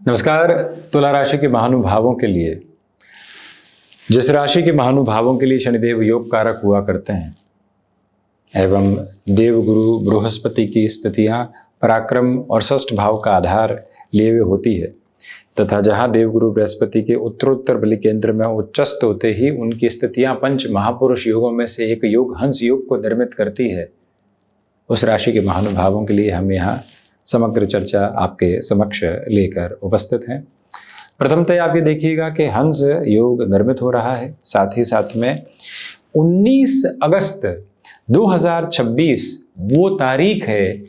नमस्कार। तुला राशि के महानुभावों के लिए, जिस राशि के महानुभावों के लिए शनिदेव योग कारक हुआ करते हैं एवं देवगुरु बृहस्पति की स्थितियां पराक्रम और षष्ठ भाव का आधार लिए हुए होती है तथा जहां देवगुरु बृहस्पति के उत्तरोत्तर बलि केंद्र में उच्चस्त होते ही उनकी स्थितियां पंच महापुरुष योगों में से एक योग हंस योग को निर्मित करती है, उस राशि के महानुभावों के लिए हम यहाँ समग्र चर्चा आपके समक्ष लेकर उपस्थित हैं। प्रथमतः आप ये देखिएगा कि हंस योग निर्मित हो रहा है, साथ ही साथ में 19 अगस्त 2026 वो तारीख है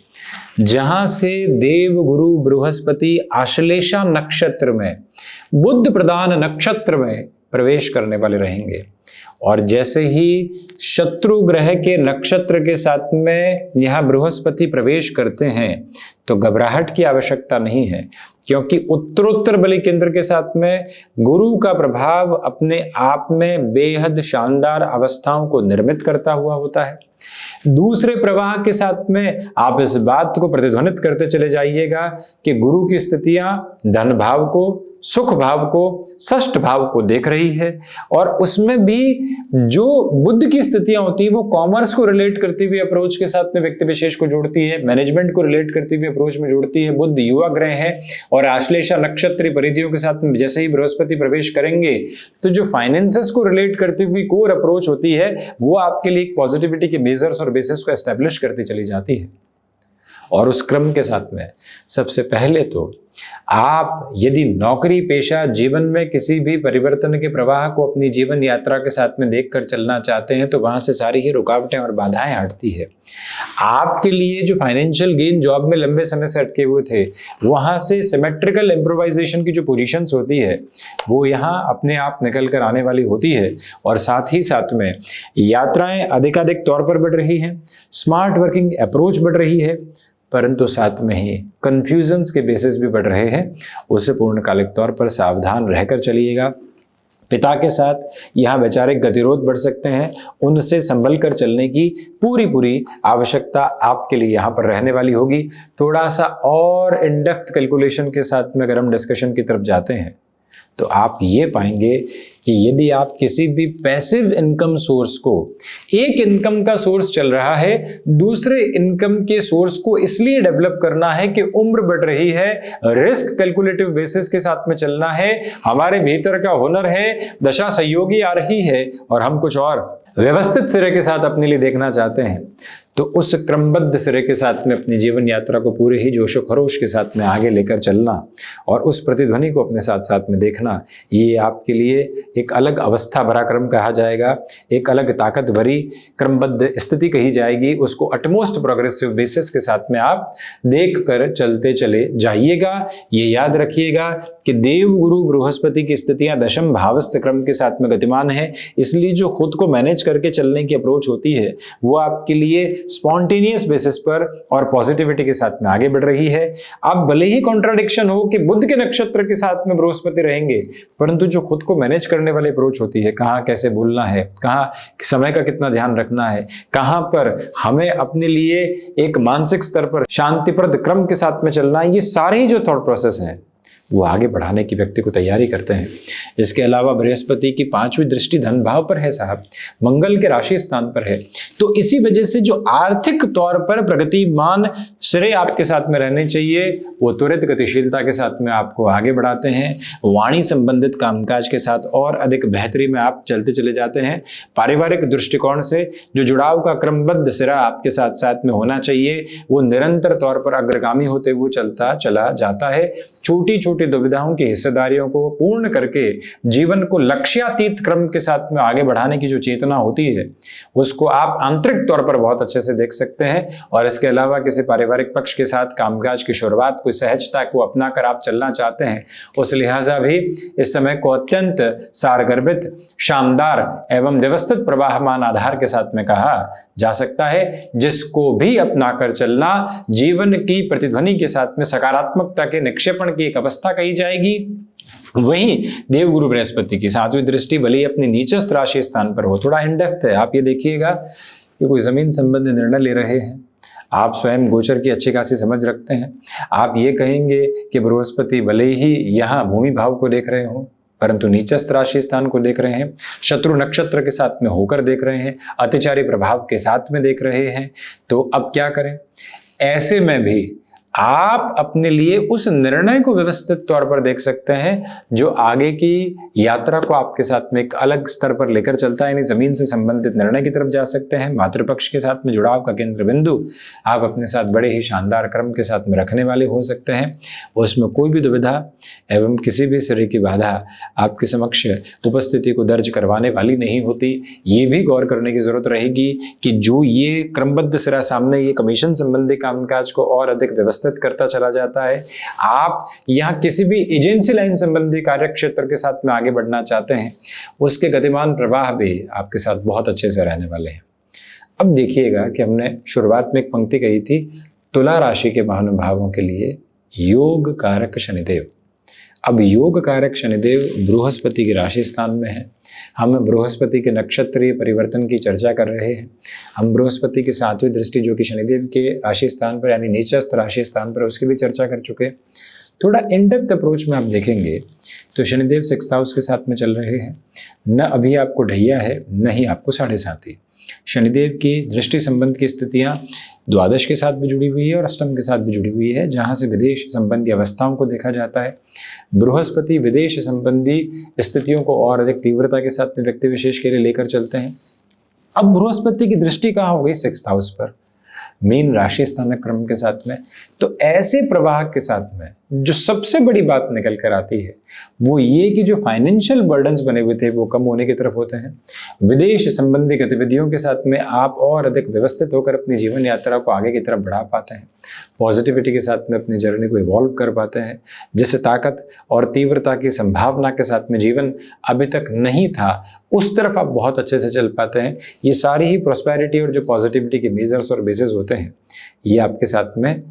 जहां से देव गुरु बृहस्पति आश्लेषा नक्षत्र में बुध प्रधान नक्षत्र में प्रवेश करने वाले रहेंगे। और जैसे ही शत्रु ग्रह के नक्षत्र के साथ में यह बृहस्पति प्रवेश करते हैं तो घबराहट की आवश्यकता नहीं है, क्योंकि उत्तरोत्तर बलि केंद्र के साथ में गुरु का प्रभाव अपने आप में बेहद शानदार अवस्थाओं को निर्मित करता हुआ होता है। दूसरे प्रवाह के साथ में आप इस बात को प्रतिध्वनित करते चले जाइएगा कि गुरु की स्थितियां धन भाव को, सुख भाव को, षष्ठ भाव को देख रही है और उसमें भी जो बुध की स्थितियां होती है वो कॉमर्स को रिलेट करती हुई अप्रोच के साथ में व्यक्ति विशेष को जोड़ती है, मैनेजमेंट को रिलेट करती हुई अप्रोच में जोड़ती है। बुध युवा ग्रह है और आश्लेषा नक्षत्रीय परिधियों के साथ में जैसे ही बृहस्पति प्रवेश करेंगे तो जो फाइनेंसेस को रिलेट करती हुई कोर अप्रोच होती है वो आपके लिए एक पॉजिटिविटी के मेजर्स और बेसिस को एस्टेब्लिश करती चली जाती है। और उस क्रम के साथ में सबसे पहले तो आप यदि नौकरी पेशा जीवन में किसी भी परिवर्तन के प्रवाह को अपनी जीवन यात्रा के साथ में देखकर चलना चाहते हैं तो वहां से सारी ही रुकावटें और बाधाएं हटती है। आपके लिए जो फाइनेंशियल गेन जॉब में लंबे समय से अटके हुए थे वहां से सिमेट्रिकल इम्प्रोवाइजेशन की जो पोजीशंस होती है वो यहाँ अपने आप निकल कर आने वाली होती है। और साथ ही साथ में यात्राएं अधिकाधिक तौर पर बढ़ रही हैं, स्मार्ट वर्किंग अप्रोच बढ़ रही है, परंतु साथ में ही कंफ्यूजन्स के बेसिस भी बढ़ रहे हैं। उससे पूर्णकालिक तौर पर सावधान रहकर चलिएगा। पिता के साथ यहाँ वैचारिक गतिरोध बढ़ सकते हैं, उनसे संभल कर चलने की पूरी आवश्यकता आपके लिए यहाँ पर रहने वाली होगी। थोड़ा सा और इन डेप्थ कैलकुलेशन के साथ में अगर हम डिस्कशन की तरफ जाते हैं तो आप ये पाएंगे कि यदि आप किसी भी पैसिव इनकम सोर्स को, एक इनकम का सोर्स चल रहा है, दूसरे इनकम के सोर्स को इसलिए डेवलप करना है कि उम्र बढ़ रही है, रिस्क कैलकुलेटिव बेसिस के साथ में चलना है, हमारे भीतर का हुनर है, दशा सहयोगी आ रही है और हम कुछ और व्यवस्थित सिरे के साथ अपने लिए देखना चाहते हैं, तो उस क्रमबद्ध सिरे के साथ में अपनी जीवन यात्रा को पूरे ही जोशो खरोश के साथ में आगे लेकर चलना और उस प्रतिध्वनि को अपने साथ साथ में देखना, ये आपके लिए एक अलग अवस्था भरा क्रम कहा जाएगा, एक अलग ताकत भरी क्रमबद्ध स्थिति कही जाएगी। उसको अटमोस्ट प्रोग्रेसिव बेसिस के साथ में आप देख कर चलते चले जाइएगा। ये याद रखिएगा कि देव गुरु बृहस्पति की स्थितियां दशम भावस्थ क्रम के साथ में गतिमान है, इसलिए जो खुद को मैनेज करके चलने की अप्रोच होती है वो आपके लिए स्पॉन्टेनियस बेसिस पर और पॉजिटिविटी के साथ में आगे बढ़ रही है। अब भले ही कॉन्ट्राडिक्शन हो कि बुध के नक्षत्र के साथ में बृहस्पति रहेंगे, परंतु जो खुद को मैनेज करने वाली अप्रोच होती है, कहाँ कैसे बोलना है, कहाँ समय का कितना ध्यान रखना है, कहाँ पर हमें अपने लिए एक मानसिक स्तर पर शांतिप्रद क्रम के साथ में चलना है, ये सारे ही जो थॉट प्रोसेस हैं वो आगे बढ़ाने की व्यक्ति को तैयारी करते हैं। इसके अलावा बृहस्पति की 5वीं दृष्टि धन भाव पर है साहब, मंगल के राशि स्थान पर है, तो इसी वजह से जो आर्थिक तौर पर प्रगतिमान सिरे आपके साथ में रहने चाहिए वो त्वरित गतिशीलता के साथ में आपको आगे बढ़ाते हैं। वाणी संबंधित कामकाज के साथ और अधिक बेहतरी में आप चलते चले जाते हैं। पारिवारिक दृष्टिकोण से जो जुड़ाव का क्रमबद्ध सिरा आपके साथ साथ में होना चाहिए वो निरंतर तौर पर अग्रगामी होते हुए चलता चला जाता है। छोटी छोटी दुविधाओं की हिस्सेदारियों को पूर्ण करके जीवन को लक्ष्यातीत क्रम के साथ में आगे बढ़ाने की जो चेतना होती है उसको आप आंतरिक तौर पर बहुत अच्छे से देख सकते हैं। और इसके अलावा किसी पारिवारिक पक्ष के साथ कामकाज की शुरुआत को, सहजता को अपना कर आप चलना चाहते हैं, उस लिहाजा भी इस समय को अत्यंत सारगर्भित, शानदार एवं व्यवस्थित प्रवाहमान आधार के साथ में कहा जा सकता है, जिसको भी अपना कर चलना जीवन की प्रतिध्वनि के साथ में सकारात्मकता के निक्षेपण की एक अवस्था कही जाएगी। वहीं देवगुरु बृहस्पति की 7वीं दृष्टि भले ही अपने नीचस्थ राशि स्थान पर हो, थोड़ा इन डेप्थ है। आप ये देखिएगा कि कोई जमीन संबंधी निर्णय ले रहे हैं, आप स्वयं गोचर की अच्छी खासी समझ रखते हैं। आप ये कहेंगे कि बृहस्पति भले ही यहाँ भूमि भाव को देख रहे हो, परंतु नीचस्थ राशि स्थान को देख रहे हैं, शत्रु नक्षत्र के साथ में होकर देख रहे हैं, अतिचारी प्रभाव के साथ में देख रहे हैं। तो अब क्या करें? ऐसे में भी आप अपने लिए उस निर्णय को व्यवस्थित तौर पर देख सकते हैं जो आगे की यात्रा को आपके साथ में एक अलग स्तर पर लेकर चलता है। यानी जमीन से संबंधित निर्णय की तरफ जा सकते हैं। मातृपक्ष के साथ में जुड़ाव का केंद्र बिंदु आप अपने साथ बड़े ही शानदार क्रम के साथ में रखने वाले हो सकते हैं। उसमें कोई भी दुविधा एवं किसी भी तरह की बाधा आपके समक्ष उपस्थिति को दर्ज करवाने वाली नहीं होती। ये भी गौर करने की जरूरत रहेगी कि जो ये क्रमबद्ध सिरा सामने ये कमीशन संबंधी कामकाज को और अधिक व्यवस्थित करता चला जाता है। आप यहाँ किसी भी एजेंसी लाइन संबंधी कार्य क्षेत्र के साथ में आगे बढ़ना चाहते हैं, उसके गतिमान प्रवाह भी आपके साथ बहुत अच्छे से रहने वाले हैं। अब देखिएगा कि हमने शुरुआत में एक पंक्ति कही थी, तुला राशि के महानुभावों के लिए योग कारक शनिदेव। अब योग कारक शनिदेव बृहस्पति की राशि स्थान में है। हम बृहस्पति के नक्षत्रीय परिवर्तन की चर्चा कर रहे हैं। हम बृहस्पति की 7वीं दृष्टि जो कि शनिदेव के राशि स्थान पर यानी नीचस्थ राशि स्थान पर, उसकी भी चर्चा कर चुके। थोड़ा इन डेप्थ अप्रोच में आप देखेंगे तो शनिदेव 6th हाउस के साथ में चल रहे हैं। न अभी आपको ढैया है, न ही आपको 7.5। शनिदेव की दृष्टि संबंध की स्थितियां द्वादश के साथ भी जुड़ी हुई है और अष्टम के साथ भी जुड़ी हुई है, जहां से विदेश संबंधी अवस्थाओं को देखा जाता है। बृहस्पति विदेश संबंधी स्थितियों को और अधिक तीव्रता के साथ में व्यक्ति विशेष के लिए लेकर चलते हैं। अब बृहस्पति की दृष्टि कहाँ हो गई? 6th हाउस पर, मीन राशि स्थानक क्रम के साथ में। तो ऐसे प्रवाह के साथ में जो सबसे बड़ी बात निकल कर आती है वो ये कि जो फाइनेंशियल बर्डन्स बने हुए थे वो कम होने की तरफ होते हैं। विदेश संबंधी गतिविधियों के साथ में आप और अधिक व्यवस्थित होकर अपनी जीवन यात्रा को आगे की तरफ बढ़ा पाते हैं। पॉजिटिविटी के साथ में अपनी जर्नी को इवॉल्व कर पाते हैं। जिस ताकत और तीव्रता की संभावना के साथ में जीवन अभी तक नहीं था, उस तरफ आप बहुत अच्छे से चल पाते हैं। ये सारी ही प्रॉस्पेरिटी और जो पॉजिटिविटी के मेजर्स और बेसिस होते हैं, ये आपके साथ में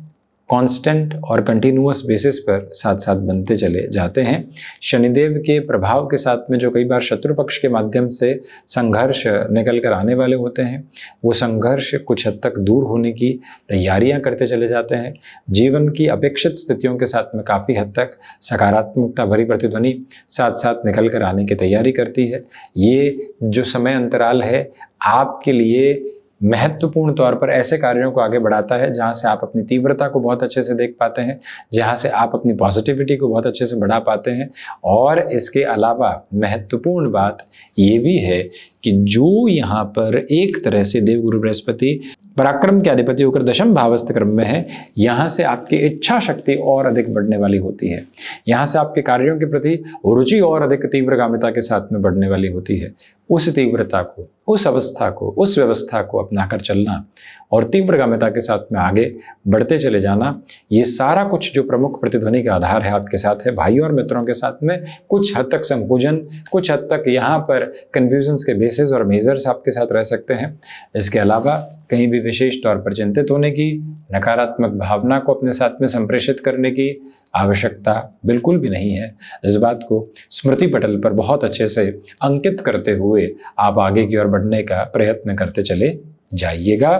कांस्टेंट और कंटिन्यूअस बेसिस पर साथ साथ बनते चले जाते हैं। शनिदेव के प्रभाव के साथ में जो कई बार शत्रु पक्ष के माध्यम से संघर्ष निकल कर आने वाले होते हैं, वो संघर्ष कुछ हद तक दूर होने की तैयारियां करते चले जाते हैं। जीवन की अपेक्षित स्थितियों के साथ में काफ़ी हद तक सकारात्मकता भरी प्रतिध्वनि साथ साथ निकल कर आने की तैयारी करती है। ये जो समय अंतराल है आपके लिए महत्वपूर्ण तौर पर ऐसे कार्यों को आगे बढ़ाता है जहां से आप अपनी तीव्रता को बहुत अच्छे से देख पाते हैं, जहां से आप अपनी पॉजिटिविटी को बहुत अच्छे से बढ़ा पाते हैं। और इसके अलावा महत्वपूर्ण बात ये भी है कि जो यहाँ पर एक तरह से देवगुरु बृहस्पति पराक्रम के अधिपति होकर दशम भावस्थ क्रम में है, यहाँ से आपकी इच्छा शक्ति और अधिक बढ़ने वाली होती है। यहाँ से आपके कार्यों के प्रति रुचि और अधिक तीव्रगामिता के साथ में बढ़ने वाली होती है। उस तीव्रता को, उस अवस्था को, उस व्यवस्था को अपनाकर चलना और तीव्रगामिता के साथ में आगे बढ़ते चले जाना, ये सारा कुछ जो प्रमुख प्रतिध्वनि का आधार है आपके साथ है। भाइयों और मित्रों के साथ में कुछ हद तक संपूजन, कुछ हद तक यहाँ पर कन्फ्यूजन्स के बेसिस और मेजर्स आपके साथ रह सकते हैं। इसके अलावा कहीं भी विशेष तौर पर चिंतित होने की, नकारात्मक भावना को अपने साथ में संप्रेषित करने की आवश्यकता बिल्कुल भी नहीं है। इस बात को स्मृति पटल पर बहुत अच्छे से अंकित करते हुए आप आगे की ओर बढ़ने का प्रयत्न करते चले जाइएगा।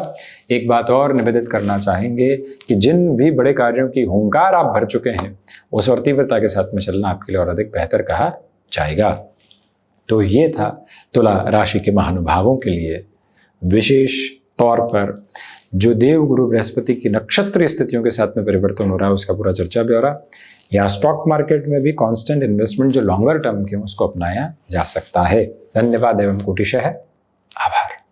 एक बात और निवेदित करना चाहेंगे कि जिन भी बड़े कार्यों की हुंकार आप भर चुके हैं, उस और तीव्रता के साथ में चलना आपके लिए और अधिक बेहतर कहा जाएगा। तो ये था तुला राशि के महानुभावों के लिए विशेष तौर पर जो देवगुरु बृहस्पति की नक्षत्र स्थितियों के साथ में परिवर्तन हो रहा है उसका पूरा चर्चा ब्यौरा। या स्टॉक मार्केट में भी कांस्टेंट इन्वेस्टमेंट जो लॉन्गर टर्म के हैं उसको अपनाया जा सकता है। धन्यवाद एवं कोटिशः।